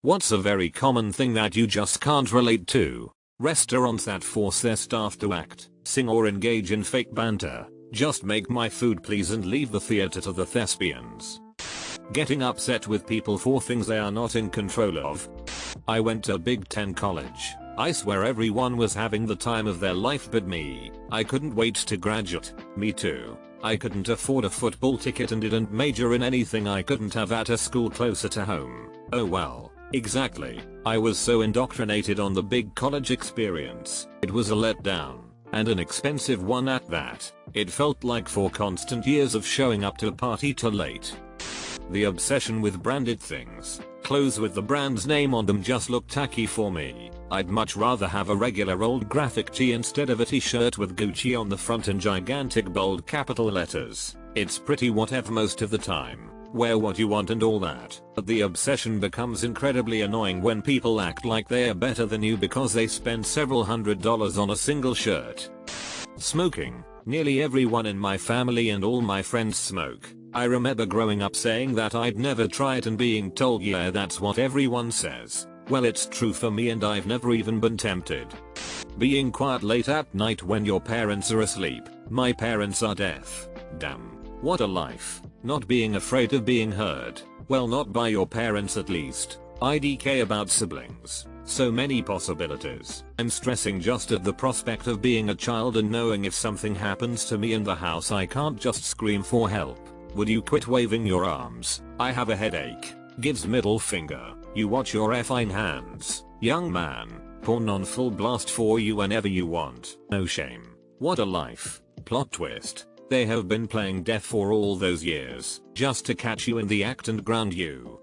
What's a very common thing that you just can't relate to? Restaurants that force their staff to act, sing or engage in fake banter. Just make my food please and leave the theater to the thespians. Getting upset with people for things they are not in control of. I went to Big Ten college. I swear everyone was having the time of their life but me. I couldn't wait to graduate. Me too. I couldn't afford a football ticket and didn't major in anything I couldn't have at a school closer to home. Oh well. Exactly. I was so indoctrinated on the big college experience. It was a letdown. And an expensive one at that. It felt like 4 constant years of showing up to a party too late. The obsession with branded things. Clothes with the brand's name on them just look tacky for me. I'd much rather have a regular old graphic tee instead of a t-shirt with Gucci on the front in gigantic bold capital letters. It's pretty whatever most of the time. Wear what you want and all that. But the obsession becomes incredibly annoying when people act like they are better than you because they spend several $100s on a single shirt. Smoking. Nearly everyone in my family and all my friends smoke. I remember growing up saying that I'd never try it and being told yeah that's what everyone says. Well it's true for me and I've never even been tempted. Being quiet late at night when your parents are asleep. My parents are deaf. Damn. What a life. Not being afraid of being heard. Well not by your parents at least. IDK about siblings. So many possibilities. I'm stressing just at the prospect of being a child and knowing if something happens to me in the house I can't just scream for help. Would you quit waving your arms? I have a headache. Gives middle finger. You watch your effing hands. Young man. Porn on full blast for you whenever you want. No shame. What a life. Plot twist. They have been playing deaf for all those years, just to catch you in the act and ground you.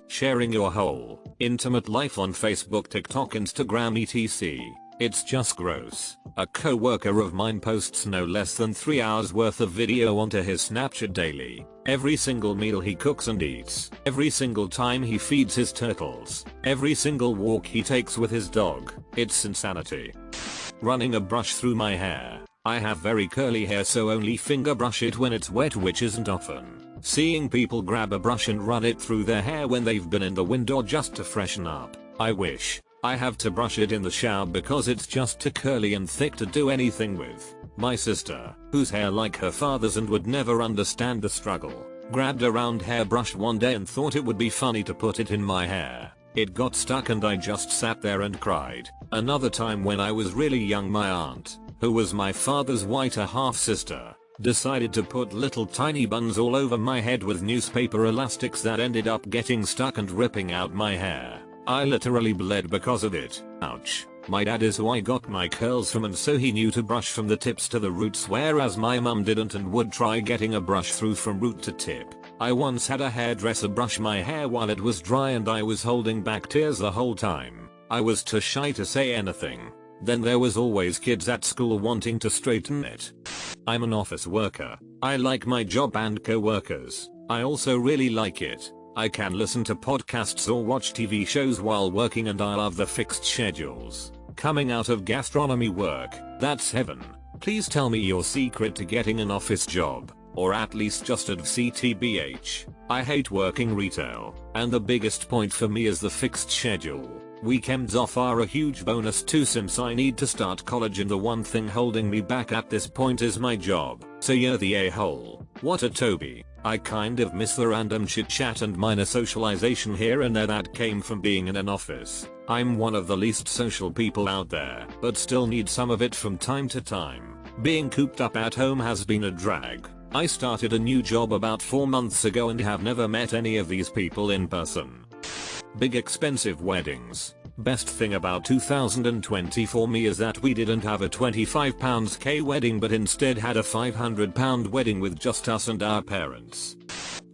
Sharing your whole, intimate life on Facebook, TikTok, Instagram etc. It's just gross. A co-worker of mine posts no less than 3 hours worth of video onto his Snapchat daily. Every single meal he cooks and eats. Every single time he feeds his turtles. Every single walk he takes with his dog. It's insanity. Running a brush through my hair. I have very curly hair so only finger brush it when it's wet, which isn't often. Seeing people grab a brush and run it through their hair when they've been in the wind or just to freshen up. I wish. I have to brush it in the shower because it's just too curly and thick to do anything with. My sister, whose hair like her father's and would never understand the struggle, grabbed a round hairbrush one day and thought it would be funny to put it in my hair. It got stuck and I just sat there and cried. Another time when I was really young, my aunt, who was my father's whiter half sister, decided to put little tiny buns all over my head with newspaper elastics that ended up getting stuck and ripping out my hair. I literally bled because of it. Ouch. My dad is who I got my curls from and so he knew to brush from the tips to the roots, whereas my mum didn't and would try getting a brush through from root to tip. I once had a hairdresser brush my hair while it was dry and I was holding back tears the whole time. I was too shy to say anything. Then there was always kids at school wanting to straighten it. I'm an office worker. I like my job and co-workers. I also really like it. I can listen to podcasts or watch TV shows while working and I love the fixed schedules. Coming out of gastronomy work, that's heaven. Please tell me your secret to getting an office job, or at least just at CTBH. I hate working retail, and the biggest point for me is the fixed schedule. Weekends off are a huge bonus too since I need to start college and the one thing holding me back at this point is my job. So you're the a-hole. What a Toby. I kind of miss the random chit chat and minor socialization here and there that came from being in an office. I'm one of the least social people out there, but still need some of it from time to time. Being cooped up at home has been a drag. I started a new job about 4 months ago and have never met any of these people in person. Big expensive weddings. Best thing about 2020 for me is that we didn't have a £25k wedding but instead had a £500 wedding with just us and our parents.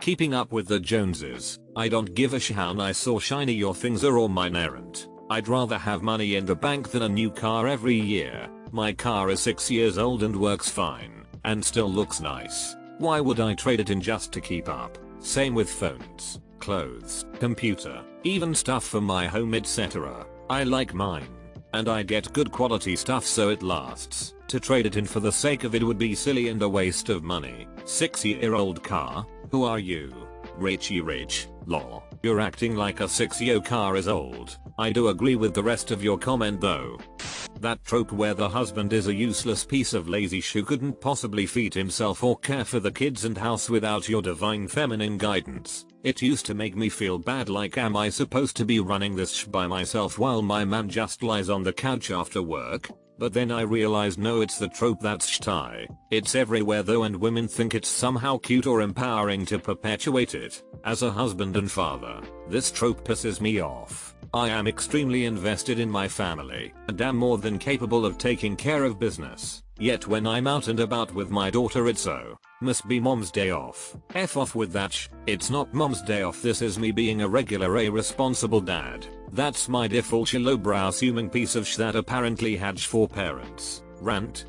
Keeping up with the Joneses. I don't give a sh how nice or shiny your things are or mine aren't. I'd rather have money in the bank than a new car every year. My car is 6 years old and works fine, and still looks nice. Why would I trade it in just to keep up? Same with phones, clothes, computer, even stuff for my home etc. I like mine. And I get good quality stuff so it lasts. To trade it in for the sake of it would be silly and a waste of money. 6-year-old car? Who are you? Richie rich, lol. You're acting like a 6-year car is old. I do agree with the rest of your comment though. That trope where the husband is a useless piece of lazy who couldn't possibly feed himself or care for the kids and house without your divine feminine guidance. It used to make me feel bad, like am I supposed to be running this by myself while my man just lies on the couch after work? But then I realized no, it's the trope that's shy. It's everywhere though, and women think it's somehow cute or empowering to perpetuate it. As a husband and father, this trope pisses me off. I am extremely invested in my family and am more than capable of taking care of business. Yet when I'm out and about with my daughter, it's must be mom's day off. F off with that it's not mom's day off, this is me being a regular responsible dad. That's my default lowbrow assuming piece of that apparently had 4 parents. Rant.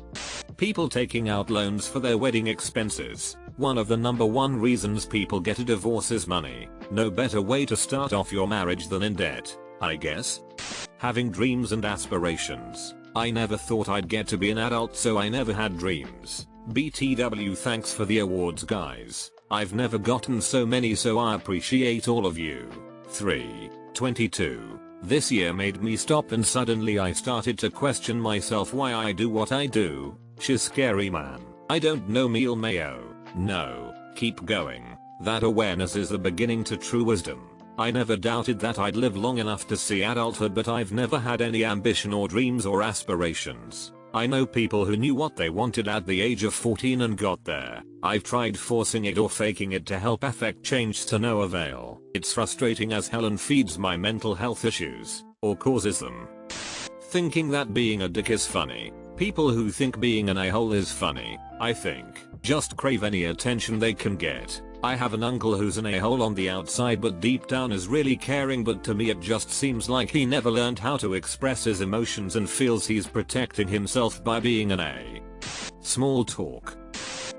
People taking out loans for their wedding expenses. One of the number one reasons people get a divorce is money. No better way to start off your marriage than in debt, I guess. Having dreams and aspirations. I never thought I'd get to be an adult, so I never had dreams. BTW, thanks for the awards guys. I've never gotten so many, so I appreciate all of you. 3/22. This year made me stop and suddenly I started to question myself why I do what I do. She's scary man. I don't know meal mayo. No, keep going. That awareness is the beginning to true wisdom. I never doubted that I'd live long enough to see adulthood, but I've never had any ambition or dreams or aspirations. I know people who knew what they wanted at the age of 14 and got there. I've tried forcing it or faking it to help affect change to no avail. It's frustrating as hell and feeds my mental health issues, or causes them. Thinking that being a dick is funny. People who think being an a-hole is funny, I think, just crave any attention they can get. I have an uncle who's an a-hole on the outside but deep down is really caring, but to me it just seems like he never learned how to express his emotions and feels he's protecting himself by being an a. Small talk.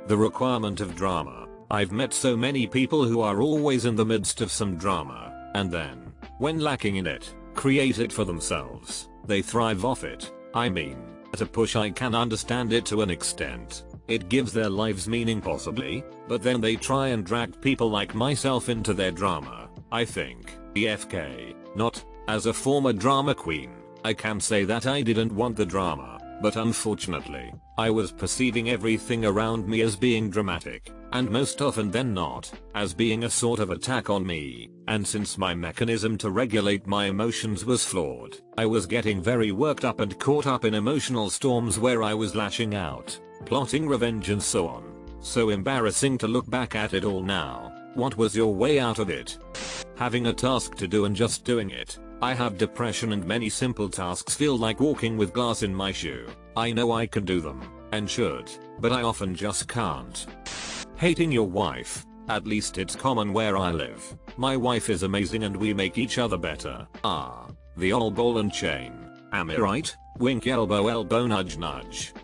The requirement of drama. I've met so many people who are always in the midst of some drama, and then, when lacking in it, create it for themselves. They thrive off it. I mean, at a push I can understand it to an extent. It gives their lives meaning possibly, but then they try and drag people like myself into their drama. I think, EFK, not, as a former drama queen, I can say that I didn't want the drama, but unfortunately, I was perceiving everything around me as being dramatic, and most often than not, as being a sort of attack on me, and since my mechanism to regulate my emotions was flawed, I was getting very worked up and caught up in emotional storms where I was lashing out, plotting revenge and so on. So embarrassing to look back at it all now. What was your way out of it? Having a task to do and just doing it. I have depression and many simple tasks feel like walking with glass in my shoe. I know I can do them, and should, but I often just can't. Hating your wife. At least it's common where I live. My wife is amazing and we make each other better. The old ball and chain. Am I right? Wink elbow elbow nudge nudge.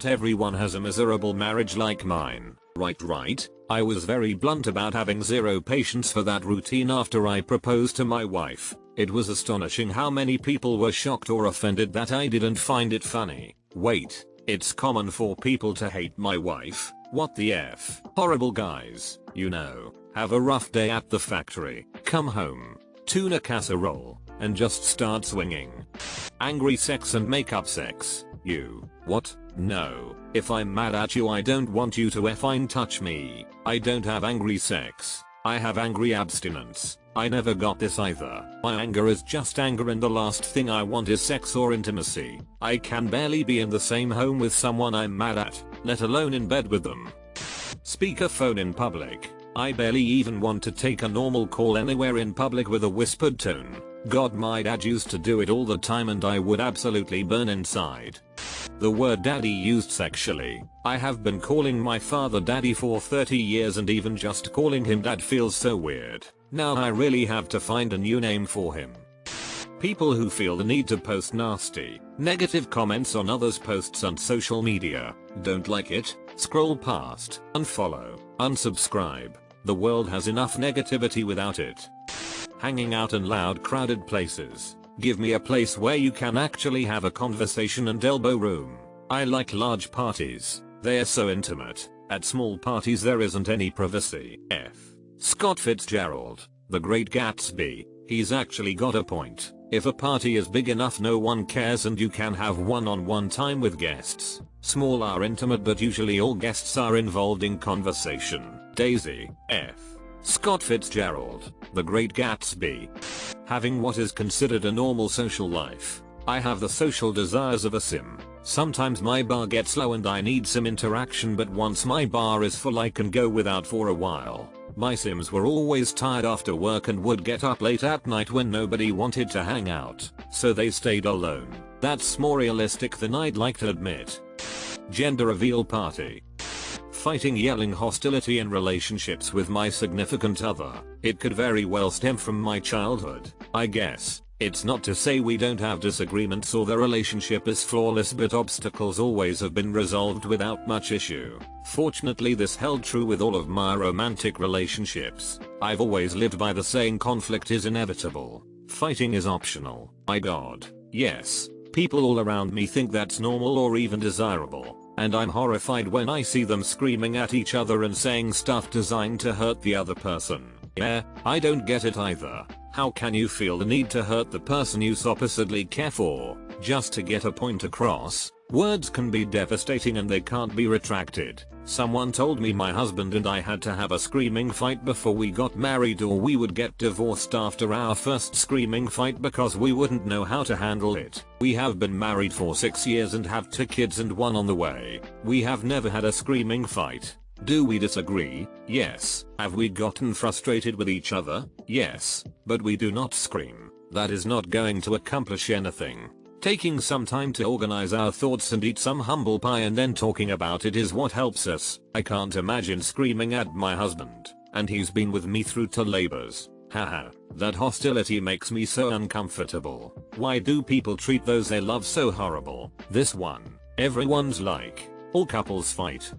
Everyone has a miserable marriage like mine. Right. I was very blunt about having zero patience for that routine after I proposed to my wife. It was astonishing how many people were shocked or offended that I didn't find it funny. Wait, it's common for people to hate my wife? What the F? Horrible guys, you know, have a rough day at the factory, come home, tuna casserole, and just start swinging. Angry sex and makeup sex. You, what? No, if I'm mad at you I don't want you to effing touch me. I don't have angry sex. I have angry abstinence. I never got this either. My anger is just anger and the last thing I want is sex or intimacy. I can barely be in the same home with someone I'm mad at, let alone in bed with them. Speakerphone in public. I barely even want to take a normal call anywhere in public with a whispered tone. God, my dad used to do it all the time and I would absolutely burn inside. The word daddy used sexually. I have been calling my father daddy for 30 years and even just calling him dad feels so weird. Now I really have to find a new name for him. People who feel the need to post nasty, negative comments on others' posts on social media. Don't like it? Scroll past, unfollow, unsubscribe. The world has enough negativity without it. Hanging out in loud crowded places. Give me a place where you can actually have a conversation and elbow room. I like large parties. They're so intimate. At small parties there isn't any privacy. F. Scott Fitzgerald. The Great Gatsby. He's actually got a point. If a party is big enough no one cares and you can have one-on-one time with guests. Small are intimate but usually all guests are involved in conversation. Daisy. F. Scott Fitzgerald. The Great Gatsby. Having what is considered a normal social life. I have the social desires of a sim. Sometimes my bar gets low and I need some interaction, but once my bar is full I can go without for a while. My sims were always tired after work and would get up late at night when nobody wanted to hang out, so they stayed alone. That's more realistic than I'd like to admit. Gender reveal party. Fighting, yelling, hostility in relationships with my significant other. It could very well stem from my childhood, I guess. It's not to say we don't have disagreements or the relationship is flawless, but obstacles always have been resolved without much issue. Fortunately this held true with all of my romantic relationships. I've always lived by the saying conflict is inevitable. Fighting is optional. My god. Yes. People all around me think that's normal or even desirable. And I'm horrified when I see them screaming at each other and saying stuff designed to hurt the other person. Yeah, I don't get it either. How can you feel the need to hurt the person you supposedly care for, just to get a point across? Words can be devastating and they can't be retracted. Someone told me my husband and I had to have a screaming fight before we got married or we would get divorced after our first screaming fight because we wouldn't know how to handle it. We have been married for 6 years and have 2 kids and 1 on the way. We have never had a screaming fight. Do we disagree? Yes. Have we gotten frustrated with each other? Yes. But we do not scream. That is not going to accomplish anything. Taking some time to organize our thoughts and eat some humble pie and then talking about it is what helps us. I can't imagine screaming at my husband. And he's been with me through 2 labors. Haha. That hostility makes me so uncomfortable. Why do people treat those they love so horrible? This one. Everyone's like. All couples fight.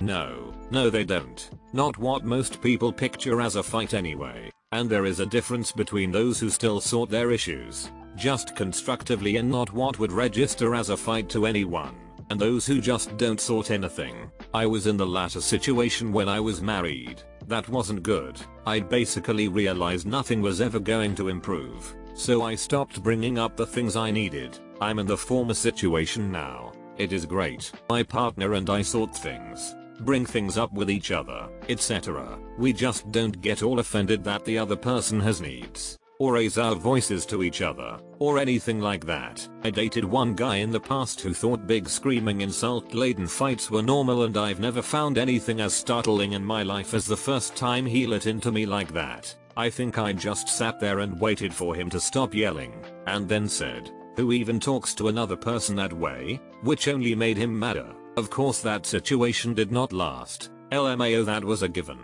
No they don't. Not what most people picture as a fight anyway. And there is a difference between those who still sort their issues, just constructively and not what would register as a fight to anyone, and those who just don't sort anything. I was in the latter situation when I was married. That wasn't good. I'd basically realized nothing was ever going to improve, so I stopped bringing up the things I needed. I'm in the former situation now. It is great. My partner and I sort things, bring things up with each other, etc. We just don't get all offended that the other person has needs, or raise our voices to each other, or anything like that. I dated one guy in the past who thought big screaming insult-laden fights were normal, and I've never found anything as startling in my life as the first time he lit into me like that. I think I just sat there and waited for him to stop yelling, and then said, "Who even talks to another person that way?" Which only made him madder. Of course that situation did not last. LMAO, that was a given.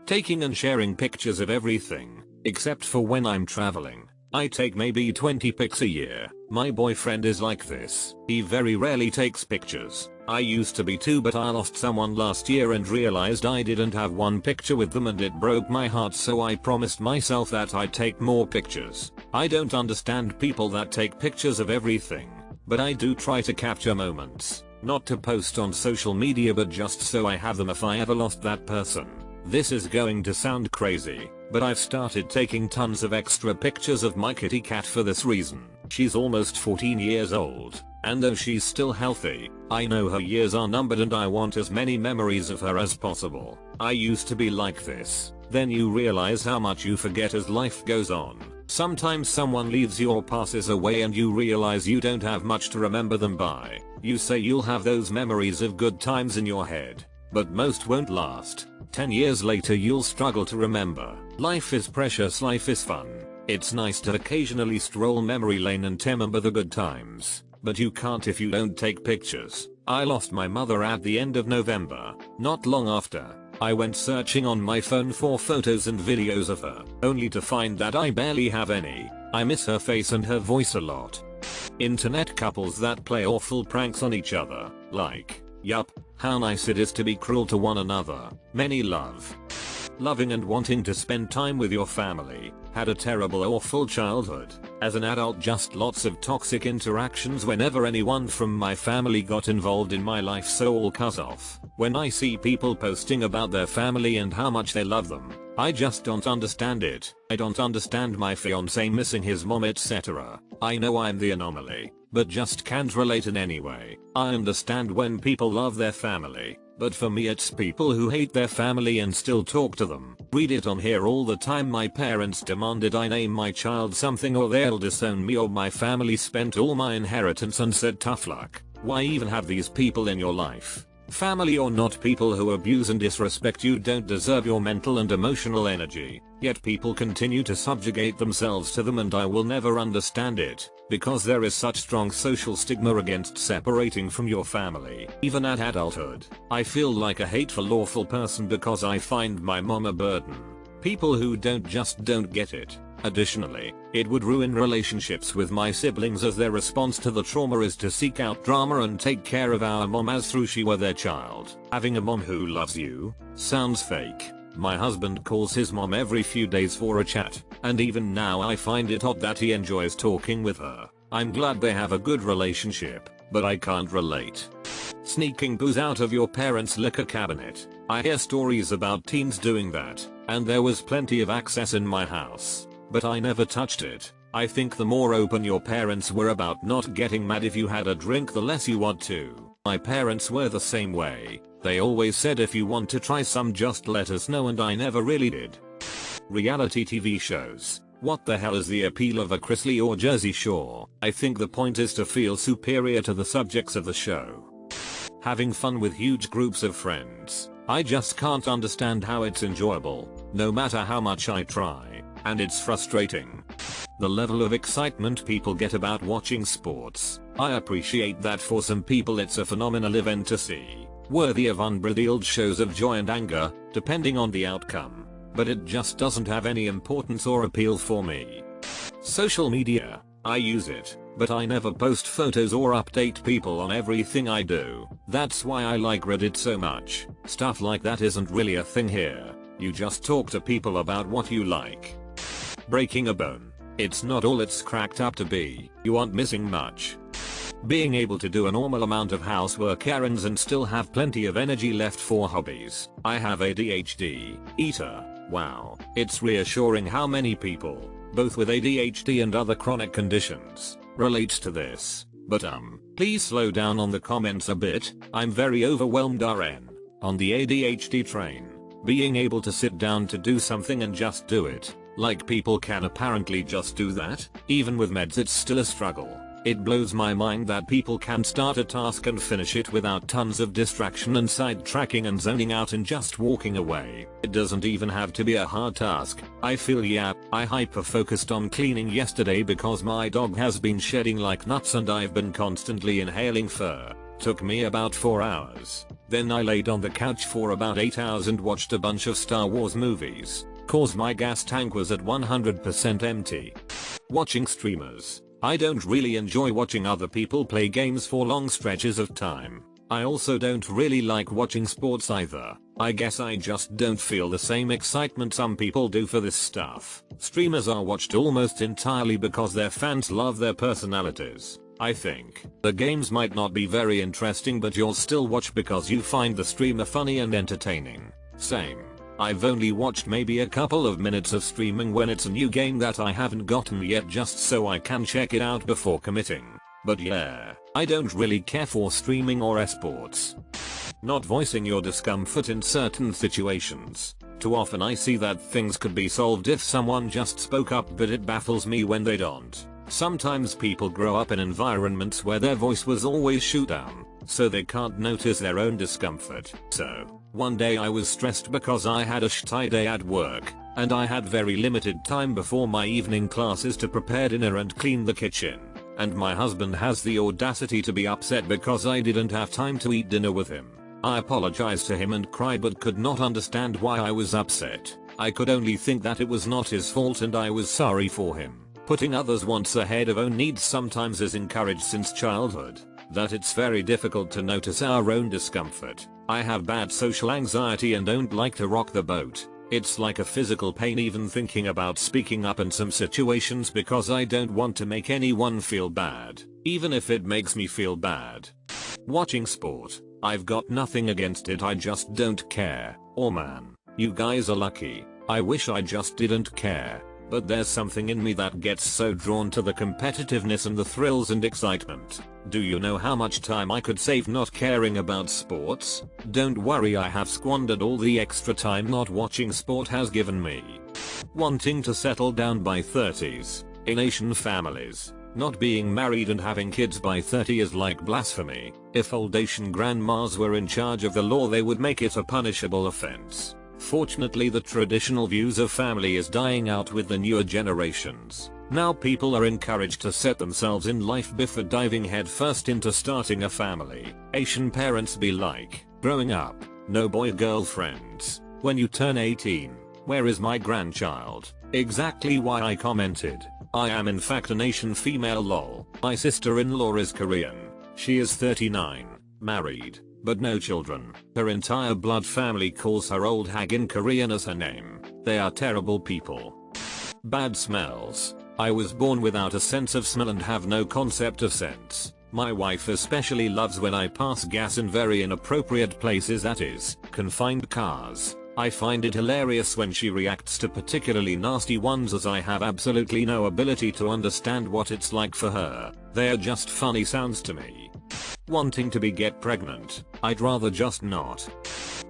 Taking and sharing pictures of everything, except for when I'm traveling. I take maybe 20 pics a year. My boyfriend is like this. He very rarely takes pictures. I used to be too, but I lost someone last year and realized I didn't have one picture with them and it broke my heart, so I promised myself that I'd take more pictures. I don't understand people that take pictures of everything, but I do try to capture moments. Not to post on social media, but just so I have them if I ever lost that person. This is going to sound crazy, but I've started taking tons of extra pictures of my kitty cat for this reason. She's almost 14 years old, and though she's still healthy, I know her years are numbered and I want as many memories of her as possible. I used to be like this. Then you realize how much you forget as life goes on. Sometimes someone leaves you or passes away and you realize you don't have much to remember them by. You say you'll have those memories of good times in your head, but most won't last. 10 years later you'll struggle to remember. Life is precious, life is fun. It's nice to occasionally stroll memory lane and remember the good times, but you can't if you don't take pictures. I lost my mother at the end of November. Not long after, I went searching on my phone for photos and videos of her, only to find that I barely have any. I miss her face and her voice a lot. Internet couples that play awful pranks on each other, like, yup, how nice it is to be cruel to one another. Many love. Loving and wanting to spend time with your family. Had a terrible awful childhood. As an adult, just lots of toxic interactions whenever anyone from my family got involved in my life, so all cut off. When I see people posting about their family and how much they love them, I just don't understand it. I don't understand my fiance missing his mom, etc. I know I'm the anomaly, but just can't relate in any way. I understand when people love their family, but for me it's people who hate their family and still talk to them. Read it on here all the time. My parents demanded I name my child something or they'll disown me, or my family spent all my inheritance and said tough luck. Why even have these people in your life? Family or not, people who abuse and disrespect you don't deserve your mental and emotional energy. Yet people continue to subjugate themselves to them, and I will never understand it, because there is such strong social stigma against separating from your family. Even at adulthood, I feel like a hateful, awful person because I find my mom a burden. People who don't get it. Additionally, it would ruin relationships with my siblings, as their response to the trauma is to seek out drama and take care of our mom as though she were their child. Having a mom who loves you sounds fake. My husband calls his mom every few days for a chat, and even now I find it odd that he enjoys talking with her. I'm glad they have a good relationship, but I can't relate. Sneaking booze out of your parents' liquor cabinet. I hear stories about teens doing that, and there was plenty of access in my house, but I never touched it. I think the more open your parents were about not getting mad if you had a drink, the less you want to. My parents were the same way. They always said if you want to try some, just let us know, and I never really did. Reality TV shows. What the hell is the appeal of a Chrisley or Jersey Shore? I think the point is to feel superior to the subjects of the show. Having fun with huge groups of friends. I just can't understand how it's enjoyable, no matter how much I try, and it's frustrating. The level of excitement people get about watching sports. I appreciate that for some people it's a phenomenal event to see, worthy of unbridled shows of joy and anger, depending on the outcome, but it just doesn't have any importance or appeal for me. Social media. I use it, but I never post photos or update people on everything I do. That's why I like Reddit so much. Stuff like that isn't really a thing here. You just talk to people about what you like. Breaking a bone. It's not all it's cracked up to be. You aren't missing much. Being able to do a normal amount of housework, errands, and still have plenty of energy left for hobbies. I have ADHD. Eater. Wow. It's reassuring how many people, both with ADHD and other chronic conditions, relates to this. But please slow down on the comments a bit. I'm very overwhelmed RN. On the ADHD train. Being able to sit down to do something and just do it. Like people can apparently just do that. Even with meds it's still a struggle. It blows my mind that people can start a task and finish it without tons of distraction and sidetracking and zoning out and just walking away. It doesn't even have to be a hard task. I feel I hyper focused on cleaning yesterday because my dog has been shedding like nuts and I've been constantly inhaling fur. Took me about 4 hours. Then I laid on the couch for about 8 hours and watched a bunch of Star Wars movies, cause my gas tank was at 100% empty. Watching streamers. I don't really enjoy watching other people play games for long stretches of time. I also don't really like watching sports either. I guess I just don't feel the same excitement some people do for this stuff. Streamers are watched almost entirely because their fans love their personalities. I think the games might not be very interesting, but you'll still watch because you find the streamer funny and entertaining. Same. I've only watched maybe a couple of minutes of streaming when it's a new game that I haven't gotten yet, just so I can check it out before committing. But yeah, I don't really care for streaming or esports. Not voicing your discomfort in certain situations. Too often I see that things could be solved if someone just spoke up, but it baffles me when they don't. Sometimes people grow up in environments where their voice was always shoot down, so they can't notice their own discomfort. So, one day I was stressed because I had a shitty day at work, and I had very limited time before my evening classes to prepare dinner and clean the kitchen. And my husband has the audacity to be upset because I didn't have time to eat dinner with him. I apologized to him and cried, but could not understand why I was upset. I could only think that it was not his fault and I was sorry for him. Putting others' wants ahead of own needs sometimes is encouraged since childhood, that it's very difficult to notice our own discomfort. I have bad social anxiety and don't like to rock the boat. It's like a physical pain even thinking about speaking up in some situations because I don't want to make anyone feel bad, even if it makes me feel bad. Watching sport. I've got nothing against it, I just don't care. Oh man, you guys are lucky. I wish I just didn't care. But there's something in me that gets so drawn to the competitiveness and the thrills and excitement. Do you know how much time I could save not caring about sports? Don't worry, I have squandered all the extra time not watching sport has given me. Wanting to settle down by 30s. In Asian families, not being married and having kids by 30 is like blasphemy. If old Asian grandmas were in charge of the law, they would make it a punishable offense. Fortunately, the traditional views of family is dying out with the newer generations. Now people are encouraged to set themselves in life before diving headfirst into starting a family. Asian parents be like, growing up, no boy-girl friends. When you turn 18, where is my grandchild? Exactly why I commented. I am in fact an Asian female lol. My sister-in-law is Korean. She is 39, married, but no children. Her entire blood family calls her old hag in Korean as her name. They are terrible people. Bad smells. I was born without a sense of smell and have no concept of scents. My wife especially loves when I pass gas in very inappropriate places, that is, confined cars. I find it hilarious when she reacts to particularly nasty ones, as I have absolutely no ability to understand what it's like for her. They are just funny sounds to me. Wanting to get pregnant. I'd rather just not.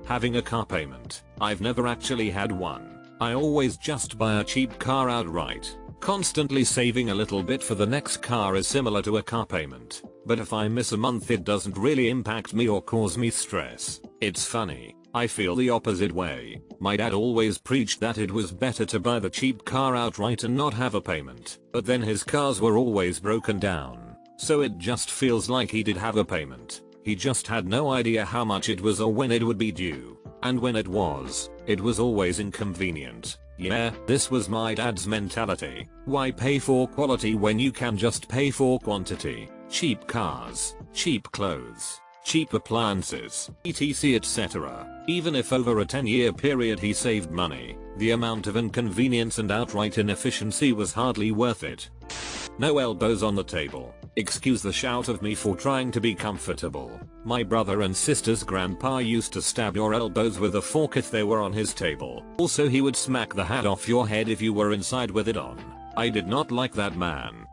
Having a car payment. I've never actually had one. I always just buy a cheap car outright. Constantly saving a little bit for the next car is similar to a car payment. But if I miss a month, it doesn't really impact me or cause me stress. It's funny. I feel the opposite way. My dad always preached that it was better to buy the cheap car outright and not have a payment. But then his cars were always broken down. So it just feels like he did have a payment. He just had no idea how much it was or when it would be due. And when it was always inconvenient. Yeah, this was my dad's mentality. Why pay for quality when you can just pay for quantity? Cheap cars, cheap clothes, cheap appliances, etc, etc. Even if over a 10-year period he saved money, the amount of inconvenience and outright inefficiency was hardly worth it. No elbows on the table. Excuse the shout of me for trying to be comfortable. My brother and sister's grandpa used to stab your elbows with a fork if they were on his table. Also, he would smack the hat off your head if you were inside with it on. I did not like that man.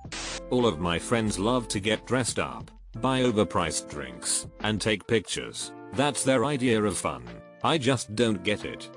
All of my friends love to get dressed up, buy overpriced drinks, and take pictures. That's their idea of fun. I just don't get it.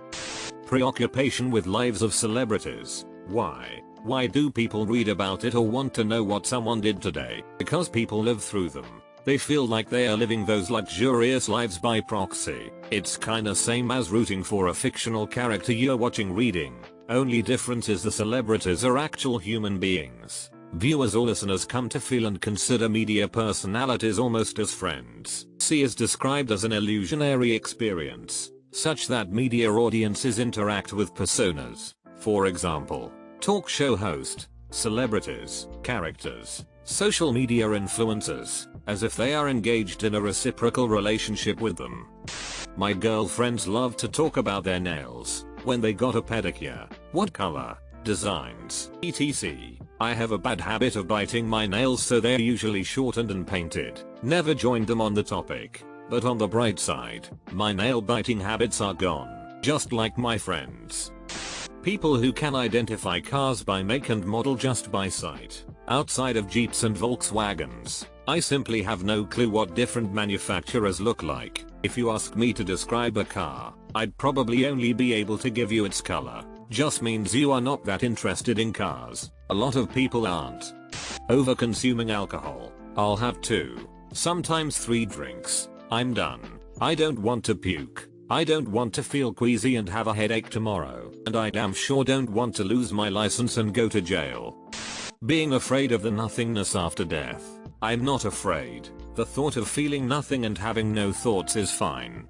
Preoccupation with lives of celebrities. Why? Why do people read about it or want to know what someone did today? Because people live through them. They feel like they are living those luxurious lives by proxy. It's kinda same as rooting for a fictional character you're watching reading. Only difference is the celebrities are actual human beings. Viewers or listeners come to feel and consider media personalities almost as friends. See is described as an illusionary experience, such that media audiences interact with personas. For example, talk show host, celebrities, characters, social media influencers, as if they are engaged in a reciprocal relationship with them. My girlfriends love to talk about their nails, when they got a pedicure, what color, designs, etc. I have a bad habit of biting my nails, so they're usually shortened and painted. Never joined them on the topic, but on the bright side, my nail biting habits are gone, just like my friends. People who can identify cars by make and model just by sight. Outside of Jeeps and Volkswagens, I simply have no clue what different manufacturers look like. If you ask me to describe a car, I'd probably only be able to give you its color. Just means you are not that interested in cars. A lot of people aren't. Over-consuming alcohol. I'll have 2, sometimes 3 drinks. I'm done. I don't want to puke. I don't want to feel queasy and have a headache tomorrow. And I damn sure don't want to lose my license and go to jail. Being afraid of the nothingness after death. I'm not afraid. The thought of feeling nothing and having no thoughts is fine.